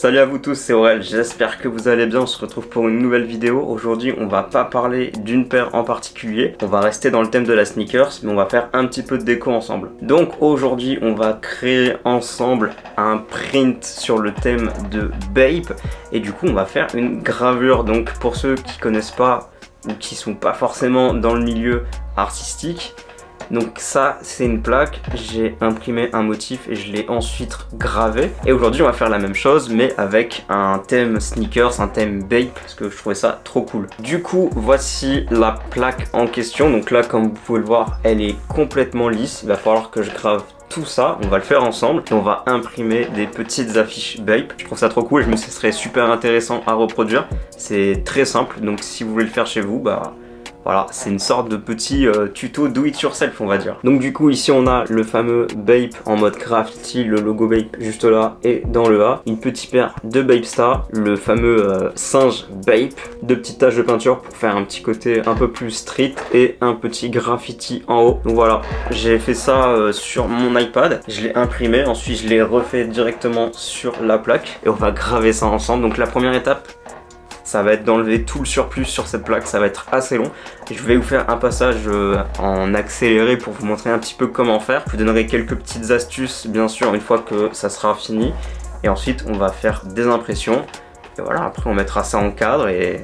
Salut à vous tous, c'est Aurel, j'espère que vous allez bien, on se retrouve pour une nouvelle vidéo. Aujourd'hui on va pas parler d'une paire en particulier, on va rester dans le thème de la sneakers, mais on va faire un petit peu de déco ensemble. Donc aujourd'hui on va créer ensemble un print sur le thème de Bape, et du coup on va faire une gravure. Donc pour ceux qui connaissent pas ou qui sont pas forcément dans le milieu artistique, donc ça c'est une plaque, j'ai imprimé un motif et je l'ai ensuite gravé. Et aujourd'hui on va faire la même chose mais avec un thème sneakers, un thème Bape, parce que je trouvais ça trop cool. Du coup voici la plaque en question. Donc là comme vous pouvez le voir elle est complètement lisse, il va falloir que je grave tout ça, on va le faire ensemble et on va imprimer des petites affiches Bape. Je trouve ça trop cool et je me dis que ce serait super intéressant à reproduire. C'est très simple, donc si vous voulez le faire chez vous, bah voilà, c'est une sorte de petit tuto do it yourself on va dire. Donc du coup ici on a le fameux Bape en mode graffiti, le logo Bape juste là et dans le A, une petite paire de Bape Star, le fameux singe Bape, deux petites taches de peinture pour faire un petit côté un peu plus street et un petit graffiti en haut. Donc voilà, j'ai fait ça sur mon iPad, je l'ai imprimé, ensuite je l'ai refait directement sur la plaque et on va graver ça ensemble. Donc la première étape, ça va être d'enlever tout le surplus sur cette plaque, ça va être assez long. Je vais vous faire un passage en accéléré pour vous montrer un petit peu comment faire. Je vous donnerai quelques petites astuces bien sûr une fois que ça sera fini. Et ensuite on va faire des impressions. Et voilà, après on mettra ça en cadre et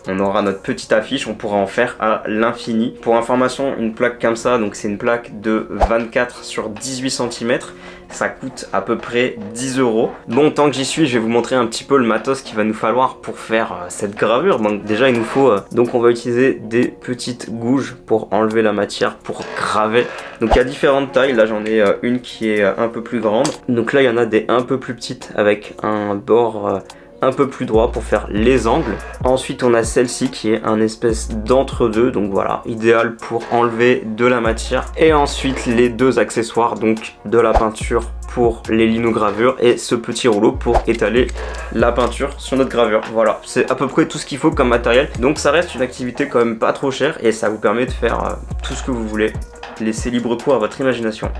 on aura notre petite affiche, on pourra en faire à l'infini. Pour information, une plaque comme ça, donc c'est une plaque de 24 sur 18 cm. Ça coûte à peu près 10 €. Bon, tant que j'y suis, je vais vous montrer un petit peu le matos qu'il va nous falloir pour faire cette gravure. Donc déjà, il nous faut... donc on va utiliser des petites gouges pour enlever la matière, pour graver. Donc il y a différentes tailles. Là, j'en ai une qui est un peu plus grande. Donc là, il y en a des un peu plus petites avec un bord... un peu plus droit pour faire les angles. Ensuite on a celle-ci qui est un espèce d'entre-deux, donc voilà, idéal pour enlever de la matière. Et ensuite les deux accessoires, donc de la peinture pour les linogravures et ce petit rouleau pour étaler la peinture sur notre gravure. Voilà, c'est à peu près tout ce qu'il faut comme matériel. Donc ça reste une activité quand même pas trop chère et ça vous permet de faire tout ce que vous voulez. Laissez libre cours à votre imagination.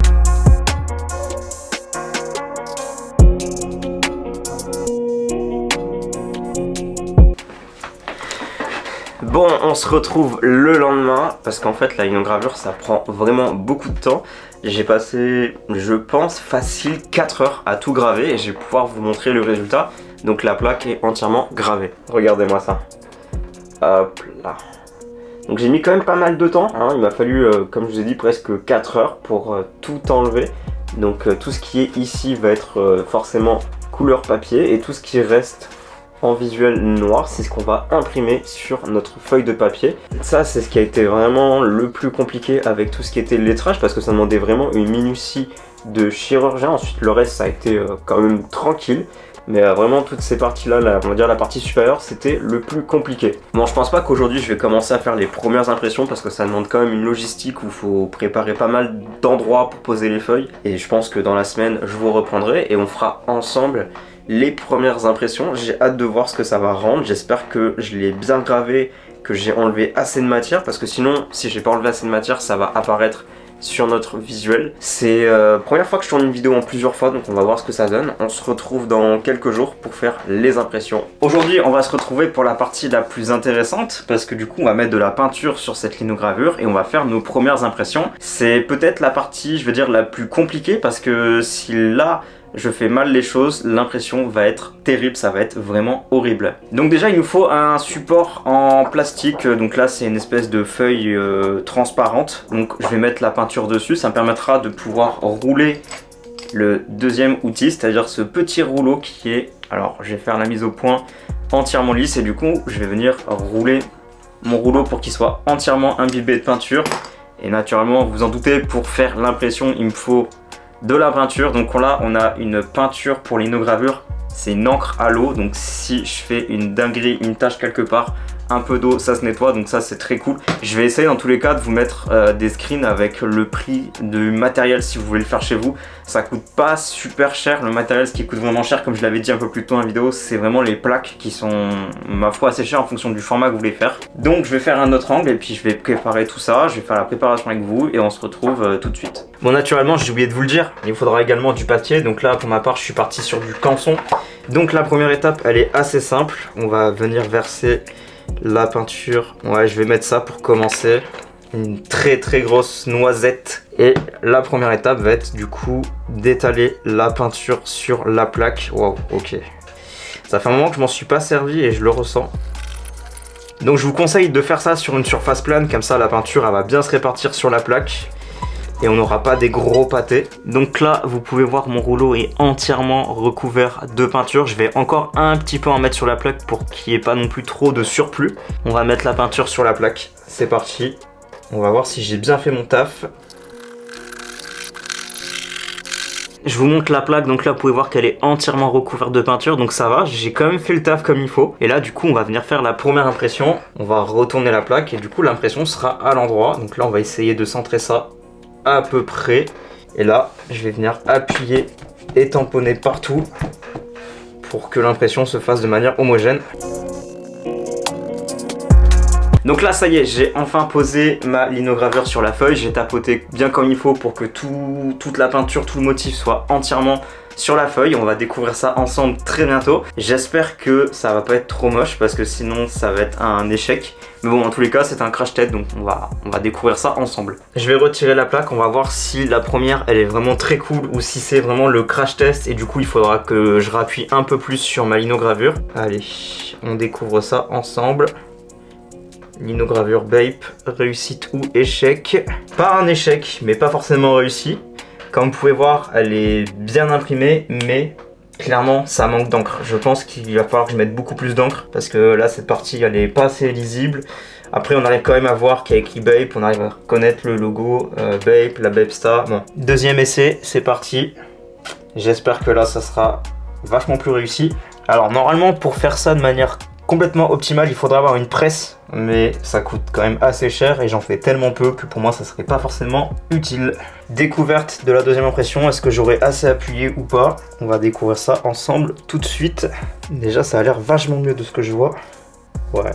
Bon, on se retrouve le lendemain parce qu'en fait la linogravure ça prend vraiment beaucoup de temps. J'ai passé, je pense, facile 4 heures à tout graver et je vais pouvoir vous montrer le résultat. Donc la plaque est entièrement gravée. Regardez-moi ça. Hop là. Donc j'ai mis quand même pas mal de temps, hein. Il m'a fallu, comme je vous ai dit, presque 4 heures pour tout enlever. Donc tout ce qui est ici va être forcément couleur papier et tout ce qui reste en visuel noir, c'est ce qu'on va imprimer sur notre feuille de papier. Ça c'est ce qui a été vraiment le plus compliqué avec tout ce qui était lettrage parce que ça demandait vraiment une minutie de chirurgien. Ensuite le reste ça a été quand même tranquille. Mais vraiment toutes ces parties là, on va dire la partie supérieure, c'était le plus compliqué. Bon, je pense pas qu'aujourd'hui je vais commencer à faire les premières impressions parce que ça demande quand même une logistique où il faut préparer pas mal d'endroits pour poser les feuilles. Et je pense que dans la semaine je vous reprendrai et on fera ensemble les premières impressions. J'ai hâte de voir ce que ça va rendre. J'espère que je l'ai bien gravé, que j'ai enlevé assez de matière parce que sinon si j'ai pas enlevé assez de matière ça va apparaître sur notre visuel. C'est la première fois que je tourne une vidéo en plusieurs fois, donc on va voir ce que ça donne. On se retrouve dans quelques jours pour faire les impressions. Aujourd'hui on va se retrouver pour la partie la plus intéressante parce que du coup on va mettre de la peinture sur cette linogravure et on va faire nos premières impressions. C'est peut-être la partie, je veux dire, la plus compliquée parce que si là je fais mal les choses, l'impression va être terrible, ça va être vraiment horrible. Donc déjà il nous faut un support en plastique, donc là c'est une espèce de feuille transparente, donc je vais mettre la peinture dessus, ça me permettra de pouvoir rouler le deuxième outil, c'est-à-dire ce petit rouleau qui est, alors je vais faire la mise au point entièrement lisse et du coup je vais venir rouler mon rouleau pour qu'il soit entièrement imbibé de peinture. Et naturellement vous vous en doutez, pour faire l'impression il me faut de la peinture. Donc là on a une peinture pour linogravure, c'est une encre à l'eau, donc si je fais une dinguerie, une tache quelque part, un peu d'eau, ça se nettoie, donc ça c'est très cool. Je vais essayer dans tous les cas de vous mettre des screens avec le prix du matériel si vous voulez le faire chez vous. Ça coûte pas super cher le matériel, ce qui coûte vraiment cher comme je l'avais dit un peu plus tôt dans la vidéo, c'est vraiment les plaques qui sont ma foi assez chères en fonction du format que vous voulez faire. Donc je vais faire un autre angle et puis je vais préparer tout ça, je vais faire la préparation avec vous et on se retrouve tout de suite. Bon, naturellement j'ai oublié de vous le dire, il faudra également du papier, donc là pour ma part je suis parti sur du canson. Donc la première étape elle est assez simple, on va venir verser la peinture, ouais je vais mettre ça pour commencer, une très grosse noisette. Et la première étape va être du coup d'étaler la peinture sur la plaque. Waouh, ok. Ça fait un moment que je m'en suis pas servi et je le ressens. Donc je vous conseille de faire ça sur une surface plane, comme ça la peinture elle va bien se répartir sur la plaque. Et on n'aura pas des gros pâtés. Donc là, vous pouvez voir mon rouleau est entièrement recouvert de peinture. Je vais encore un petit peu en mettre sur la plaque pour qu'il n'y ait pas non plus trop de surplus. On va mettre la peinture sur la plaque. C'est parti. On va voir si j'ai bien fait mon taf. Je vous montre la plaque, donc là vous pouvez voir qu'elle est entièrement recouverte de peinture, donc ça va, j'ai quand même fait le taf comme il faut. Et là du coup on va venir faire la première impression, on va retourner la plaque et du coup l'impression sera à l'endroit. Donc là on va essayer de centrer ça à peu près. Et là je vais venir appuyer et tamponner partout pour que l'impression se fasse de manière homogène. Donc là ça y est, j'ai enfin posé ma linogravure sur la feuille, j'ai tapoté bien comme il faut pour que toute la peinture, tout le motif soit entièrement sur la feuille. On va découvrir ça ensemble très bientôt. J'espère que ça va pas être trop moche parce que sinon ça va être un échec. Mais bon, en tous les cas c'est un crash test, donc on va découvrir ça ensemble. Je vais retirer la plaque, on va voir si la première elle est vraiment très cool ou si c'est vraiment le crash test et du coup il faudra que je rappuie un peu plus sur ma linogravure. Allez, on découvre ça ensemble. Linogravure Bape, réussite ou échec? Pas un échec, mais pas forcément réussi. Comme vous pouvez voir, elle est bien imprimée, mais clairement ça manque d'encre. Je pense qu'il va falloir que je mette beaucoup plus d'encre parce que là cette partie elle est pas assez lisible. Après on arrive quand même à voir qu'il y a écrit Bape, on arrive à reconnaître le logo Bape, la Bape Star. Bon, deuxième essai, c'est parti. J'espère que là ça sera vachement plus réussi. Alors normalement pour faire ça de manière complètement optimal, il faudrait avoir une presse, mais ça coûte quand même assez cher et j'en fais tellement peu que pour moi ça serait pas forcément utile. Découverte de la deuxième impression, est-ce que j'aurai assez appuyé ou pas? On va découvrir ça ensemble tout de suite. Déjà ça a l'air vachement mieux de ce que je vois. Ouais,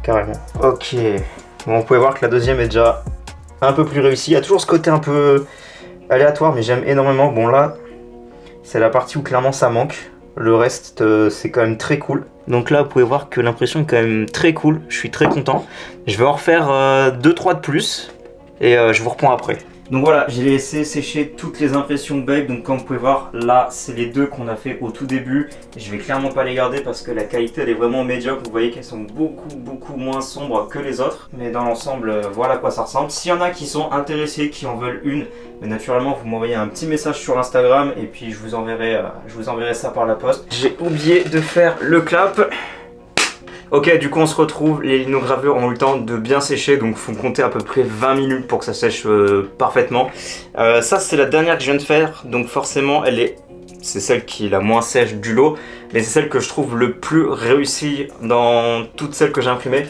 carrément. Ok, bon, vous pouvez voir que la deuxième est déjà un peu plus réussie. Il y a toujours ce côté un peu aléatoire, mais j'aime énormément. Bon là, c'est la partie où clairement ça manque. Le reste, c'est quand même très cool. Donc là, vous pouvez voir que l'impression est quand même très cool. Je suis très content. Je vais en refaire 2-3 de plus. Et je vous reprends après. Donc voilà, j'ai laissé sécher toutes les impressions Bape. Donc comme vous pouvez voir, là, c'est les deux qu'on a fait au tout début. Je vais clairement pas les garder parce que la qualité, elle est vraiment médiocre. Vous voyez qu'elles sont beaucoup moins sombres que les autres. Mais dans l'ensemble, voilà à quoi ça ressemble. S'il y en a qui sont intéressés, qui en veulent une, mais naturellement, vous m'envoyez un petit message sur Instagram et puis je vous enverrai ça par la poste. J'ai oublié de faire le clap. Ok, du coup on se retrouve, les linogravures ont eu le temps de bien sécher, donc il faut compter à peu près 20 minutes pour que ça sèche parfaitement. Ça c'est la dernière que je viens de faire, donc forcément c'est celle qui est la moins sèche du lot, mais c'est celle que je trouve le plus réussie dans toutes celles que j'ai imprimées.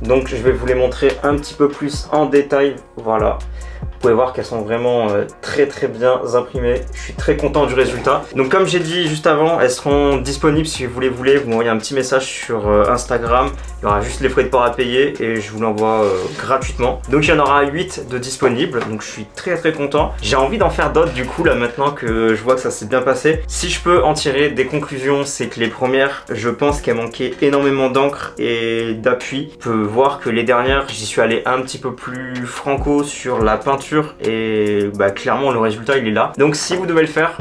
Donc je vais vous les montrer un petit peu plus en détail, voilà. Vous pouvez voir qu'elles sont vraiment très bien imprimées. Je suis très content du résultat. Donc comme j'ai dit juste avant, elles seront disponibles si vous les voulez. Vous m'envoyez un petit message sur Instagram. Il y aura juste les frais de port à payer et je vous l'envoie gratuitement. Donc il y en aura 8 de disponibles. Donc je suis très content. J'ai envie d'en faire d'autres du coup là maintenant que je vois que ça s'est bien passé. Si je peux en tirer des conclusions, c'est que les premières, je pense qu'elles manquaient énormément d'encre et d'appui. Je peux voir que les dernières, j'y suis allé un petit peu plus franco sur la peinture et bah, clairement le résultat il est là. Donc si vous devez le faire,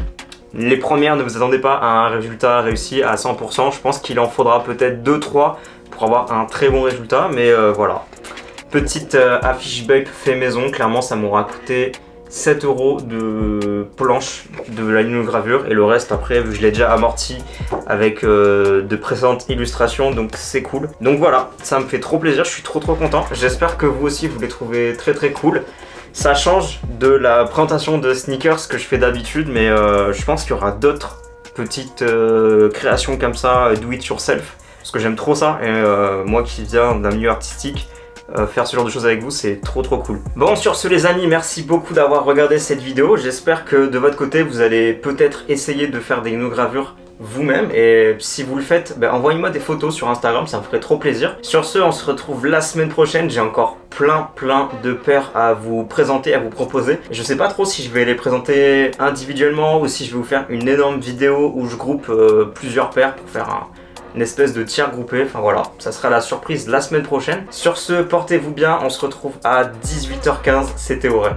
les premières, ne vous attendez pas à un résultat réussi à 100%. Je pense qu'il en faudra peut-être 2-3 pour avoir un très bon résultat, mais voilà. Petite affiche Bape fait maison, clairement ça m'aura coûté 7 € de planche de la linogravure et le reste après vu que je l'ai déjà amorti avec de précédentes illustrations, donc c'est cool. Donc voilà, ça me fait trop plaisir, je suis trop content. J'espère que vous aussi vous les trouvez très cool. Ça change de la présentation de sneakers que je fais d'habitude, mais je pense qu'il y aura d'autres petites créations comme ça, do it yourself, parce que j'aime trop ça, et moi qui viens d'un milieu artistique, faire ce genre de choses avec vous, c'est trop cool. Bon, sur ce les amis, merci beaucoup d'avoir regardé cette vidéo. J'espère que de votre côté, vous allez peut-être essayer de faire des monogravures vous-même, et si vous le faites, envoyez-moi des photos sur Instagram, ça me ferait trop plaisir. Sur ce, on se retrouve la semaine prochaine. J'ai encore plein de paires à vous présenter, à vous proposer. Je sais pas trop si je vais les présenter individuellement ou si je vais vous faire une énorme vidéo où je groupe plusieurs paires pour faire une espèce de tir groupé. Enfin voilà, ça sera la surprise la semaine prochaine. Sur ce, portez-vous bien, on se retrouve à 18h15, c'était Aurel.